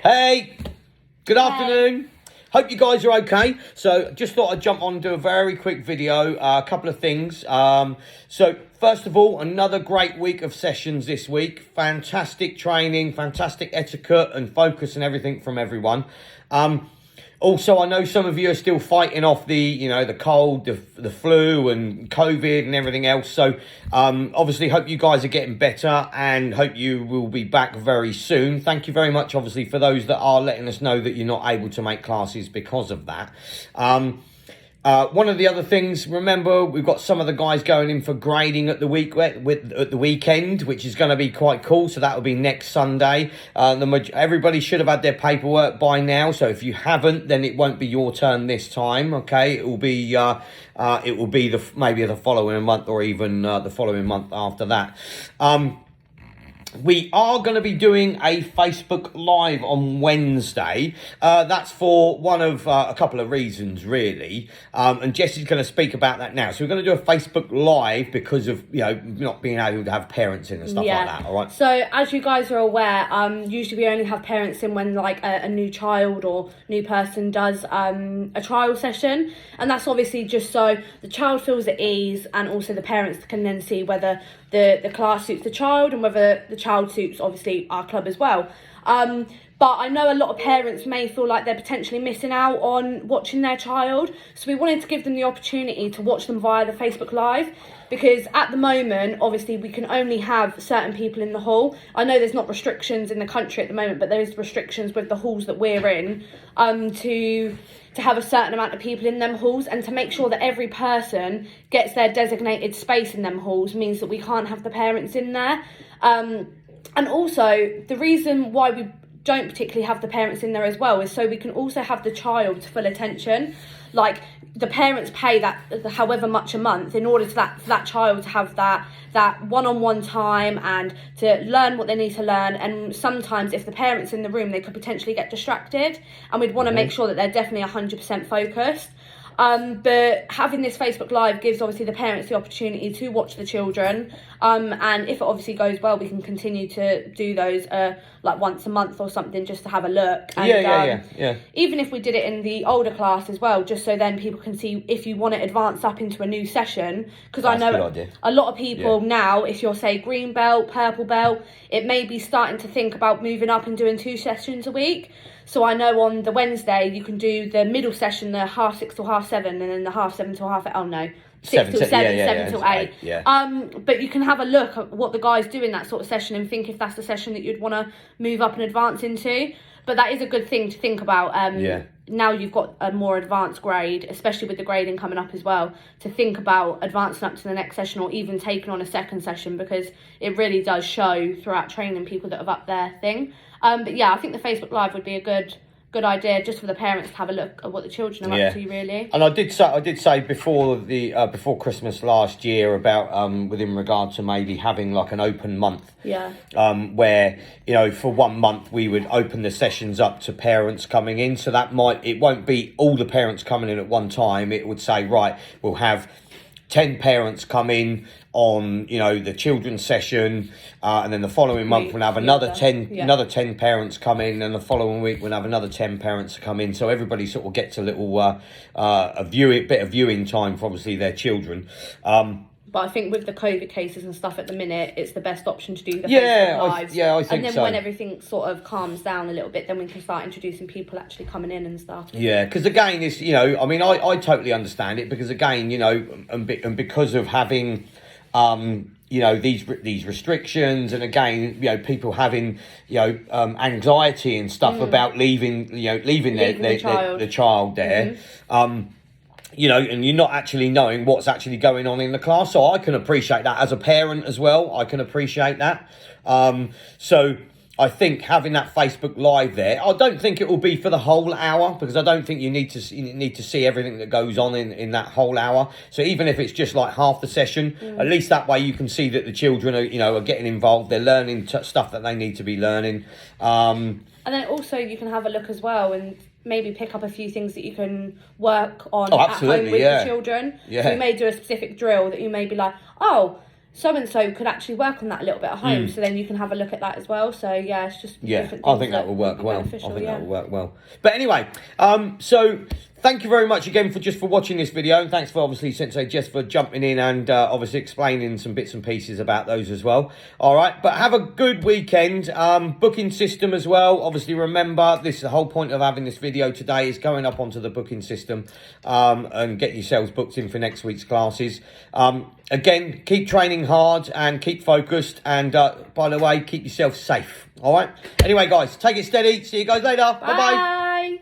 Hey, good afternoon. Hope you guys are okay. So just thought I'd jump on and do a very quick video, a couple of things. So first of all, another great week of sessions this week. Fantastic training, fantastic etiquette and focus and everything from everyone. Also, I know some of you are still fighting off the cold, the flu and COVID and everything else. So, obviously, hope you guys are getting better and hope you will be back very soon. Thank you very much, obviously, for those that are letting us know that you're not able to make classes because of that. One of the other things, remember, we've got some of the guys going in for grading at the weekend, which is going to be quite cool. So that will be next Sunday. Everybody should have had their paperwork by now. So if you haven't, then it won't be your turn this time. Okay, it will be maybe the following month or even the following month after that. We are going to be doing a Facebook Live on Wednesday. That's for one of a couple of reasons, really. And Jess is going to speak about that now. So we're going to do a Facebook Live because of, not being able to have parents in and stuff like that, all right? So as you guys are aware, usually we only have parents in when like a new child or new person does a trial session. And that's obviously just so the child feels at ease and also the parents can then see whether the class suits the child and whether the child suits obviously our club as well. But I know a lot of parents may feel like they're potentially missing out on watching their child. So we wanted to give them the opportunity to watch them via the Facebook Live. Because at the moment, obviously, we can only have certain people in the hall. I know there's not restrictions in the country at the moment, but there's restrictions with the halls that we're in to have a certain amount of people in them halls, and to make sure that every person gets their designated space in them halls means that we can't have the parents in there. And also, the reason why we don't particularly have the parents in there as well is so we can also have the child's full attention. Like, the parents pay that however much a month in order for that child to have that one-on-one time and to learn what they need to learn. And sometimes if the parents in the room, they could potentially get distracted, and we'd want to make sure that they're definitely 100% focused. But having this Facebook Live gives obviously the parents the opportunity to watch the children. And if it obviously goes well, we can continue to do those like once a month or something, just to have a look. And, yeah. Even if we did it in the older class as well, just so then people can see if you want to advance up into a new session. Because I know a lot of people now, if you're say green belt, purple belt, it may be starting to think about moving up and doing 2 sessions a week. So I know on the Wednesday you can do the middle session, the 6:30 till 7:30, and then the 7:30 till 8:30. Oh no, 6 till 7, 7 till 8. Yeah. But you can have a look at what the guys do in that sort of session and think if that's the session that you'd want to move up and advance into. But that is a good thing to think about. Now you've got a more advanced grade, especially with the grading coming up as well, to think about advancing up to the next session or even taking on a second session, because it really does show throughout training people that have upped their thing. But yeah, I think the Facebook Live would be a good idea just for the parents to have a look at what the children are up to, really. And I did say before Christmas last year about within regard to maybe having like an open month. Yeah. Where for 1 month we would open the sessions up to parents coming in. So it won't be all the parents coming in at one time. It would say, right, we'll have 10 parents come in on the children's session, and then the following month we'll have another 10 parents come in, and the following week we'll have another 10 parents come in, so everybody sort of gets a little bit of viewing time for obviously their children. But I think with the COVID cases and stuff at the minute, it's the best option to do the Facebook Lives. I think so. And then when everything sort of calms down a little bit, then we can start introducing people actually coming in and stuff. Yeah, because again, it's I totally understand it, because again, and because of having these restrictions, and again, people having anxiety and stuff about leaving the child there. And you're not actually knowing what's actually going on in the class. So I can appreciate that as a parent as well. I can appreciate that. So I think having that Facebook Live there, I don't think it will be for the whole hour, because I don't think you need to see everything that goes on in that whole hour. So even if it's just like half the session, at least that way you can see that the children are getting involved. They're learning stuff that they need to be learning. And then also you can have a look as well and maybe pick up a few things that you can work on at home with the children. Yeah. So you may do a specific drill that you may be like, so and so could actually work on that a little bit at home. So then you can have a look at that as well. So yeah, it's just different I things think that will work well. I think yeah. that will work well. But anyway, so thank you very much again for watching this video, and thanks for obviously Sensei Jess for jumping in and obviously explaining some bits and pieces about those as well. All right, but have a good weekend. Booking system as well. Obviously, remember this is the whole point of having this video today is going up onto the booking system and get yourselves booked in for next week's classes. Again, keep training hard and keep focused, and by the way, keep yourself safe. All right. Anyway, guys, take it steady. See you guys later. Bye bye.